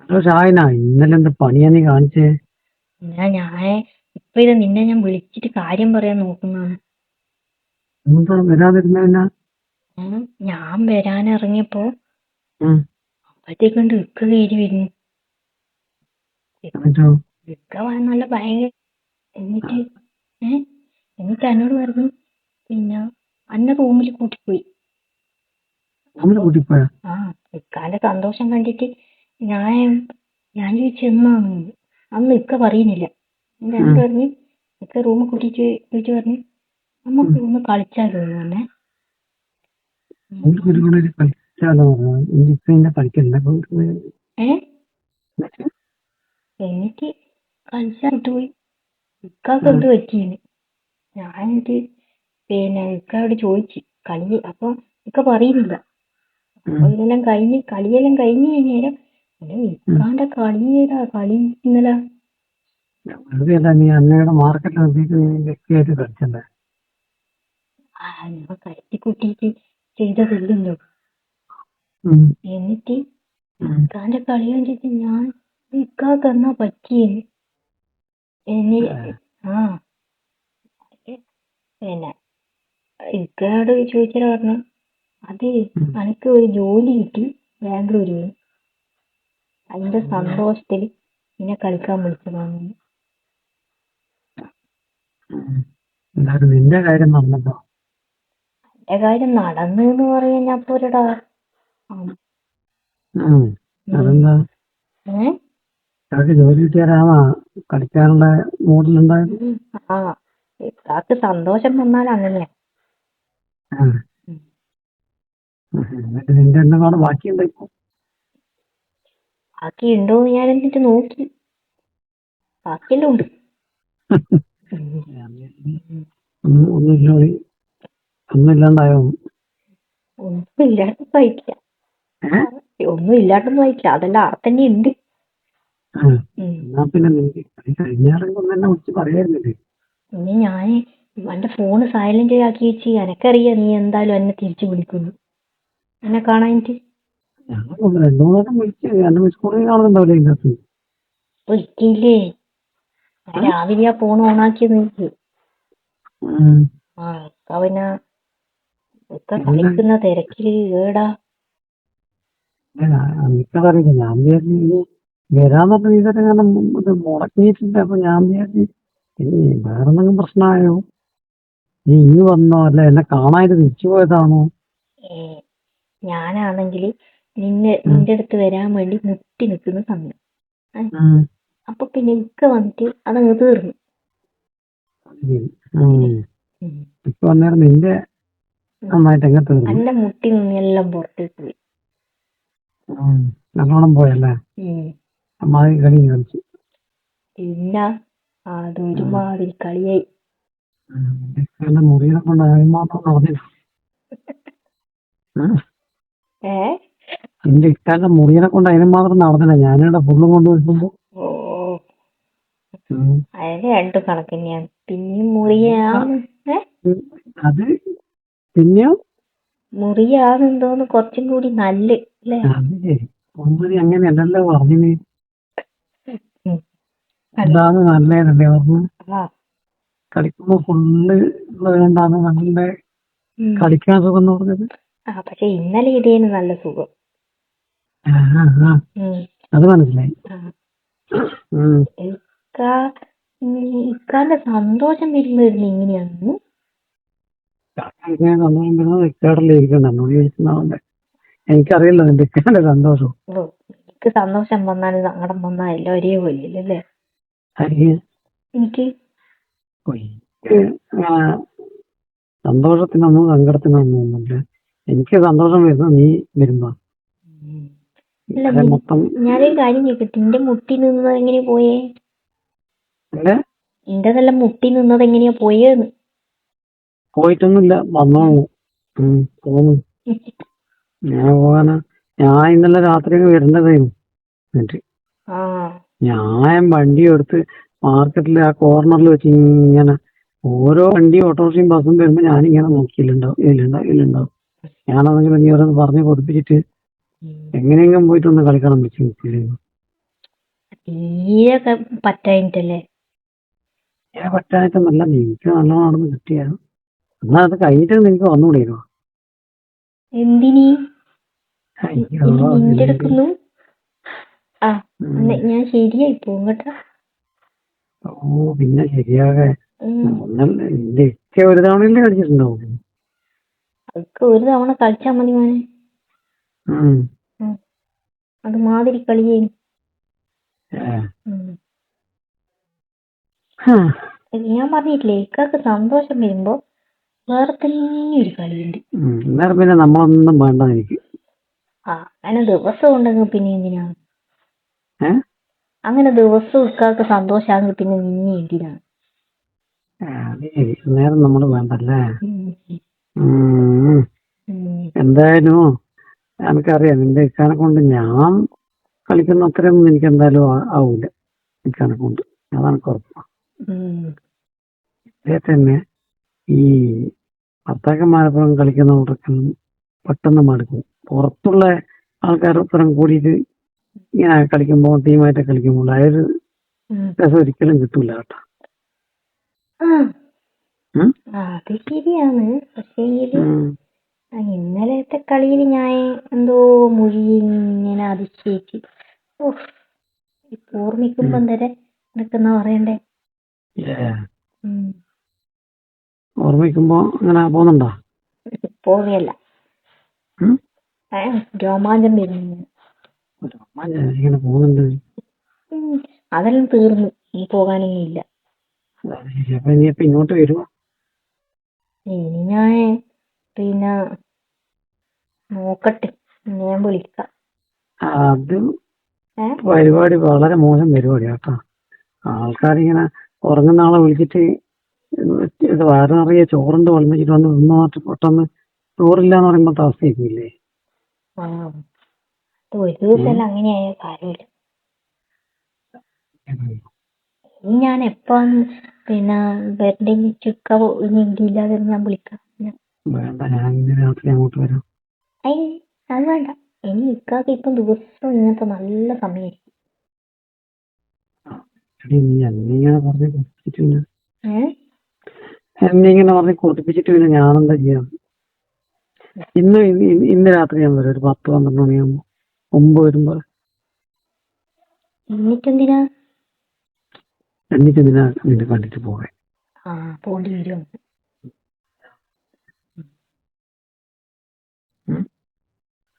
Hello Shahina, ഇന്നലെ എന്ത് പണിയാ നീ കാണിച്ചേ? ഞാൻ ഇപ്പൊ ഇത് നിന്നെ ഞാൻ വിളിച്ചിട്ട് കാര്യം പറയാൻ നോക്കുന്നതാണ്. എന്താ വരാതിരുന്ന? ഉം. ഞാൻ വരാനിറങ്ങിയപ്പോ ഉം. അപ്പോഴത്തേക്കൊണ്ട് ഇക്ക കയറി വരുന്നു. എന്നിട്ടോ? ഇക്ക നല്ല ഭയങ്കര. എന്നിട്ട് ഏ എന്നിട്ട് എന്നോട് പറഞ്ഞു, പിന്നെ അന്ന റൂമിൽ കൂട്ടിപ്പോയി. നമ്മള് അപ്പൊ കൂട്ടിപ്പോയാ? ആ ഇക്കാന്റെ സന്തോഷം കണ്ടിട്ട് ഞാൻ ഞാൻ ചോദിച്ചു എന്നാന്ന്. അന്ന് ഇക്ക പറയുന്നില്ല. എന്നിട്ട് എന്നോട് പറഞ്ഞു, ഇക്ക റൂമിൽ കൂട്ടിട്ട് ചോദിച്ചു പറഞ്ഞു, നമുക്ക് ഒന്ന് കളിച്ചാലോ എന്ന് പറഞ്ഞേ. ഒരുപാട് കളിച്ചാലോ പറഞ്ഞു. എനിക്ക് കളിക്കണ്ട. ഏ എന്നിട്ട് കളിച്ചാലിട്ട് പോയി. ഇക്കാക്ക് എന്ത് പറ്റിയെന്ന് ഞാൻ എന്നിട്ട് പിന്നെ ഇക്കയോട് ചോദിച്ചു കളി. അപ്പൊ ഇക്ക പറയുന്നില്ല. അപ്പൊ ഇതെല്ലാം കളിയെല്ലാം കഴിഞ്ഞ് കഴിഞ്ഞേരം ഇക്കാന്റെ കളി ഇന്നലെ. വെറുതെ അല്ല, നീ അന്നയുടെ മാർക്കറ്റ് നിർത്തിയിട്ട് നീ വ്യക്തിയായിട്ട് കളിച്ചല്ലേ? ഇവ കരുത്തി കൂട്ടിയിട്ട് ചെയ്തതല്ലോ. എന്നിട്ട് ഇക്കാന്റെ കളി കണ്ടിട്ട് ഞാൻ ഇക്കാക്ക് എന്നാ പറ്റിയെന്ന് ആ പിന്നെ ഇക്കയോട് ചോദിച്ചാൽ പറഞ്ഞു, അത് എനിക്ക് ഒരു ജോലി കിട്ടി ബാംഗ്ലൂരിൽ. അതിന്റെ സന്തോഷത്തിൽ നിന്നെ കളിക്കാൻ വിളിച്ചതാണ്. എന്തായാലും നിന്റെ കാര്യം നടന്നല്ലോ. എന്റെ കാര്യം നടന്നു എന്ന് പറയാൻ പോരടാ. അതെന്താ? ജോലി കിട്ടിയാലാണോ കളിക്കാനുള്ള മൂഡിലുണ്ടായത്? ആ ഇക്കാക്ക് സന്തോഷം വന്നാൽ അങ്ങനെയാ. എന്നിട്ട് നിന്റെ എണ്ണമാണ് ബാക്കിയുണ്ടോ ഇപ്പൊ? ബാക്കി ഉണ്ടോന്ന് ഞാൻ എന്നിട്ട് നോക്കി. ബാക്കിയെല്ലാം ഉണ്ട്. ഒന്നുമില്ലാണ്ടായോ? ഒന്നും ഇല്ലാണ്ടൊന്നും ആയിട്ടില്ല. ഒന്നും ഇല്ലാണ്ടൊന്നും ആയിട്ടില്ല. അതെല്ലാം അവിടെ തന്നെ ഉണ്ട്. എന്നാ പിന്നെ നിനക്ക് കളി കഴിഞ്ഞാറൊന്നും തന്നെ വിളിച്ച് പറയായിരുന്നില്ലേ? ഇനി ഞാൻ എന്റെ ഫോണ് സൈലന്റ് ആക്കി വെച്ച്. എനക്കറിയാം നീ എന്തായാലും എന്നെ തിരിച്ചു വിളിക്കുന്നു എന്നെ കാണാനിട്ട്. ഞങ്ങൾ 2-3 വിളിച്ച് എന്റെ മിസ് കോളിൽ കാണുന്നുണ്ടാവില്ലേ ഇതിന്റെ അകത്ത്? വിളിക്കില്ലേ? ഞാൻ രാവിലെ ആ ഫോൺ ഓണാക്കി നോക്കി. പിന്നെ ഒക്കെ കളിക്കുന്ന തിരക്കില് ഏടാ. എനിക്കതറിയില്ല. ഞാൻ വിചാരിച്ചു വരാൻ പറഞ്ഞ ഇതൊക്കെ മുടക്കിയിട്ടുണ്ട്. അപ്പൊ ഞാൻ വിചാരിച്ചു ഇനി വേറെന്തെങ്കിലും പ്രശ്നമായോ, നീ ഇനി വന്നോ അല്ല എന്നെ കാണാനായിട്ട് തിരിച്ചു പോയതാണോ? ഞാനാണെങ്കിൽ നിന്റെ അടുത്ത് വരാൻ വേണ്ടി മുട്ടി നിൽക്കുന്ന സമയം. അപ്പൊ പിന്നെ ഇക്ക വന്നിട്ട് അതങ്ങ് തീർന്നു. ഇപ്പൊ അന്നേരം നിന്റെ നന്നായിട്ട് എങ്ങനെ തീർന്നു? എന്റെ മുട്ടി നിന്നെല്ലാം പുറത്തേക്ക് പോയി. നല്ലോണം പോയല്ലേ? അമ്മായി കളി കളിച്ചു. പിന്നെ അതൊരുമാതിരി കളിയായി. മുറിയെ കൊണ്ട് മാത്രം നടന്നില്ല. എന്റെ ഇക്കാന്റെ മുറിയെ കൊണ്ട് അതിന് മാത്രം നടന്നില്ല. ഞാനിവിടെ ഫുള്ളും കൊണ്ട് വെക്കുമ്പോ അതിന് രണ്ടു കണക്കിനെയാണ്. പിന്നെയും മുറിയാണ്. അത് പിന്നെയോ മുറിയാണെന്തോന്ന് കുറച്ചും കൂടി നല്ല അല്ലേ? അങ്ങനെയല്ലല്ലോ പറഞ്ഞിന്. അതാണ് നല്ലതല്ലേ പറഞ്ഞു. കളിക്കുമ്പോ ഫുള്ള് വേണ്ടാന്ന് നല്ല കളിക്കാൻ സുഖം എന്ന് പറഞ്ഞത്. പക്ഷെ ഇന്നലെ ഇതേന് നല്ല സുഖം. അത് മനസ്സിലായി. ഇക്കാന്റെ സന്തോഷം വരുന്നത് എങ്ങനെയാന്ന് എനിക്കറിയില്ല നിന്റെ ഇക്കാന്റെ സന്തോഷം. എനിക്ക് സന്തോഷം വന്നാലും സങ്കടം വന്നാൽ എല്ലാം ഒരേപോലെ അല്ലേ? എനിക്ക് സന്തോഷത്തിനൊന്നും സങ്കടത്തിനൊന്നും ഒന്നുമില്ല. എനിക്ക് സന്തോഷം വരുന്നത് നീ വരുമ്പോ. ഞാനൊരു കാര്യം ചോദിക്കട്ടെ, നിന്റെ മുട്ടി നിന്നത് എങ്ങനെയാ പോയേ? നിന്റെതെല്ലാം മുട്ടി നിന്നത് എങ്ങനെയാ പോയേന്ന്? പോയിട്ടൊന്നുമില്ല, വന്നോളൂ. പോന്നു. ഞാൻ പോകാനാ. ഞാൻ ഇന്നലെ രാത്രി വരുന്നതായിരുന്നു. എന്നിട്ട് ഞാൻ വണ്ടി എടുത്ത് മാർക്കറ്റിൽ ആ കോർണറിൽ വെച്ച് ഇങ്ങനെ ഓരോ വണ്ടിയും ഓട്ടോറിക്ഷയും ബസ്സും വരുമ്പോ ഞാനിങ്ങനെ നോക്കിയില്ലുണ്ടാവും. ഞാനാണെങ്കിൽ നീ ഓരോന്ന് പറഞ്ഞ് പൊടിപ്പിച്ചിട്ട് എങ്ങനെയെങ്കിലും പോയിട്ടൊന്ന് കളിക്കണം വെച്ച് നിൽക്കില്ലായിരുന്നു. തീരെ പറ്റായിട്ടല്ലേ? ഞാൻ പറ്റായിട്ടൊന്നല്ല, എനിക്ക് നല്ലോണം നടന്ന് കിട്ടിയാണ്. എന്നാ അത് കഴിഞ്ഞിട്ട് എനിക്ക് വന്നുകൂടിയോ? എന്തിനീ അയ്യോ ഇനി നിന്റെ എന്ത്? എടുക്കുന്നു? ആ ഉം. ഞാൻ ശരിയായി പോകും കേട്ടോ. ഓ പിന്നെ ശരിയാകെ ഉം. എന്റെ ഇക്ക ഒരു തവണയല്ലേ കളിച്ചിട്ടുണ്ടാവും. അതൊക്കെ ഒരു തവണ കളിച്ചാ മതി മോനെ. ഉം. ഉം. അത് മാതിരി കളിയേ. ഏ. ഉം. ഹാ. ഞാൻ പറഞ്ഞിട്ടില്ലേ, ഇക്കാക്ക് സന്തോഷം വരുമ്പോ വേറെ തന്നെ ഒരു കളിയുണ്ട്. അന്നേരം പിന്നെ നമ്മളൊന്നും വേണ്ട എനിക്ക്. ആ അങ്ങനെ ദിവസം ഉണ്ടെങ്കിൽ പിന്നെ എന്തിനാ? ഏ അങ്ങനെ ദിവസവും ഇക്കാക്ക് സന്തോഷാണെങ്കിൽ പിന്നെ നിന്നെ എന്തിനാണ്? അത് ശരി, നേരം നമ്മൾ വേണ്ടല്ലേ. ഉം. ഉം. ഉം. എന്തായാലും എനിക്കറിയാം നിന്റെ ഇക്കാനെ കൊണ്ട് ഞാൻ കളിക്കുന്ന അത്രയൊന്നും എനിക്ക് എന്തായാലും ആവൂല ഇക്കാനെ കൊണ്ട്. അതാണ് കുഴപ്പം. ഉം. ഇതേ തന്നെ ഈ ഭർത്താക്കന്മാരൊപ്പം കളിക്കുന്ന കൂട്ടത്തിൽ പെട്ടെന്ന് മടുക്കും. പുറത്തുള്ള ആൾക്കാരൊപ്പം കൂടിയിട്ട് ഇങ്ങനെ കളിക്കുമ്പോൾ, ടീമായിട്ട് കളിക്കുമ്പോൾ ആ ഒരു ഉം. രസം ഒരിക്കലും കിട്ടൂല കേട്ടോ. ആ ഉം? അത് ശരിയാണ്. പക്ഷേ ഉം. ഇന്നലത്തെ കളിയിൽ ഞാൻ എന്തോ മൊഴി ഇങ്ങനെ അതിശയിച്ച്. ഓഹ്, ഇപ്പൊ ഓർമ്മിക്കുമ്പം തന്നെ നിനക്കെന്നാ പറയണ്ടേ? ഏ. ഉം. ഓർമ്മിക്കുമ്പോ അങ്ങനെ പോകുന്നുണ്ടോ? പോവുകയല്ല, ഉം? രോമാഞ്ചം വരുന്നു. ഇങ്ങനെ പോകുന്നുണ്ട്. ഉം. അതെല്ലാം തീർന്നു, ഇനി പോകാനൊന്നും ഇല്ല. അപ്പൊ ഇനിയിപ്പോ ഇങ്ങോട്ട് വരുമോ? ഇനി ഞാൻ പിന്നെ നോക്കട്ടെ, ഞാൻ വിളിക്കാം. അത് ഏ പരിപാടി വളരെ മോശം പരിപാടി കേട്ടോ. ആൾക്കാരിങ്ങനെ ഉറങ്ങുന്ന ആളെ വിളിച്ചിട്ട് ഇത് വയറ് നിറയെ ചോറുണ്ട് വിളമ്പിച്ചിട്ട് വന്ന് നിന്ന് മാറ്റി പെട്ടെന്ന് ചോറില്ലാന്ന് പറയുമ്പോ അവസ്ഥയായിരിക്കില്ലേ? ആ ഒരു ദിവസം അങ്ങനെയായ കാര്യമില്ല. ഇനി ഞാൻ എപ്പം പിന്നെ വരണ്ടെങ്കിൽ ചുക്ക ഇനി ഇല്ലാതെ ഞാൻ വിളിക്കാം. വേണ്ട, ഞാൻ ഇന്ന് രാത്രി അങ്ങോട്ട് വരാം. ഐ അത് വേണ്ട. ഇനി ഇക്കാക്ക് ഇപ്പം ദിവസവും ഇങ്ങനത്തെ നല്ല സമയമായിരിക്കും. എടീ, നീ എന്നെ ഇങ്ങനെ പറഞ്ഞ് കൊതിപ്പിച്ചിട്ട് പിന്നെ ഏഹ് എന്നെ ഇങ്ങനെ പറഞ്ഞ് കൊതിപ്പിച്ചിട്ട് പിന്നെ ഞാനെന്താ ചെയ്യാം? ഇന്ന് രാത്രി ഞാൻ വരാം, ഒരു 10-12 മണിയാകുമ്പോ മുമ്പ് വരുമ്പോ. എന്നിട്ടെന്തിനാ? എന്നിട്ട് ഇതിനാ നിന്നെ കണ്ടിട്ട് പോകാൻ. ആ പോണ്ടി വരും. ഉം?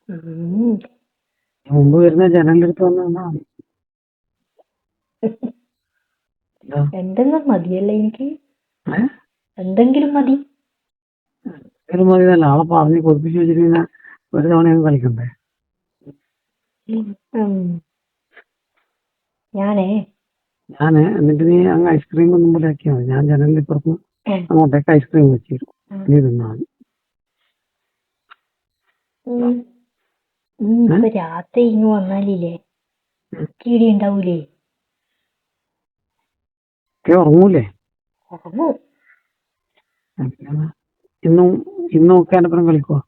ഉം. മുമ്പ് വരുന്ന ജനലിന്റെ അടുത്ത് വന്ന് നിന്നാ മതി. എന്താ? എന്തെങ്കിലും മതിയല്ലേ എനിക്ക്? ഏ? എന്തെങ്കിലും മതി. ഒരു മതി നല്ല ആളെ പറഞ്ഞ് കൊതിപ്പിച്ച് വെച്ചിട്ട് പിന്നെ ഒരു തവണ കളിക്കണ്ടേ? ഉം. ഞാനേ എന്നിട്ട് നീ അങ്ങ് ഐസ്ക്രീം ഒന്നും പോലെ ആക്കിയാൽ മതി. ഞാൻ ജനലിൽ ഇപ്പുറത്ത് അങ്ങോട്ടേക്ക് ഐസ്ക്രീം വെച്ച് തരും, നീ തിന്നാ മതി. ഇപ്പൊ രാത്രി ഇങ്ങ് വന്നാലില്ലേ കീടി ഉണ്ടാവൂലേ? ഉറങ്ങൂലേ? ഉറങ്ങൂ. ഇന്നും ഒക്കെ എന്റെ ഒപ്പം കളിക്കുവോ?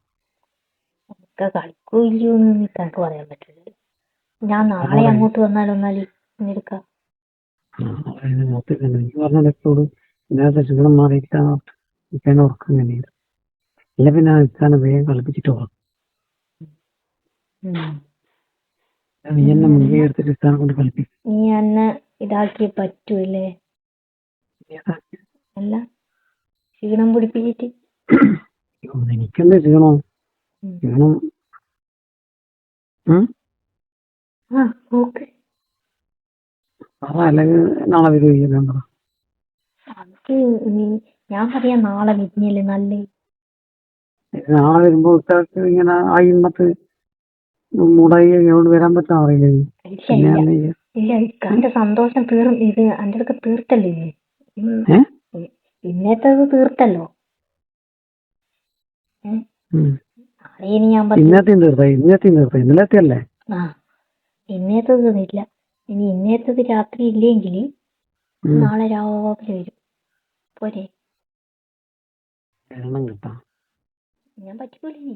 ഒക്കെ കളിക്കോ ഇല്ലയോ എന്ന് എനിക്ക് പറയാൻ പറ്റില്ല. ഞാൻ നാളെ അങ്ങോട്ട് വന്നാലൊന്നാല് എടുക്കാം. എനിക്ക് പറഞ്ഞോട് ഇന്നത്തെ ക്ഷീണം മാറിയിട്ടാണ് ഇക്കാനെ ഉറക്കം തന്നെയാണ്. ഇല്ല പിന്നെ ഇക്കാനെ വേഗം കളിപ്പിച്ചിട്ട് ഉറക്കും. നീ എന്നെ മുൻകൈ എടുത്തിട്ട് ഇക്കാനെ കൊണ്ട് കളിപ്പിക്കും. നീ എന്നെ ഇതാക്കിയേ പറ്റൂല്ലേ? അല്ല ക്ഷീണം പിടിപ്പിച്ചിട്ട് എനിക്കെന്താ ക്ഷീണോ? ക്ഷീണം നോക്ക്. അല്ലെങ്കിൽ നാളെ വരുമോ? എനിക്ക് ഞാൻ പറയാം നാളെ വരുന്നല്ലേ നല്ല. നാളെ വരുമ്പോ ഇക്കാക്ക് ഇങ്ങനെ ഇന്നത്തെ മുടായി ഇങ്ങോട്ട് വരാൻ പറ്റാൻ അറിയില്ലേ? ഇല്ല ഇക്കാന്റെ സന്തോഷം ഇത് എന്റെ അടുത്ത് തീർത്തല്ലേ? ഇന്നത്തേത് തീർത്തല്ലോ. നാളെ ഞാൻ ഇന്നലത്തെ ആ ഇന്നത്തേത് തീർന്നില്ല. ഇനി ഇന്നത്തേത് രാത്രി ഇല്ലെങ്കിൽ നാളെ രാവിലെ വരും. പോരെ? കേട്ടാ ഞാൻ പറ്റിക്കൂലേ?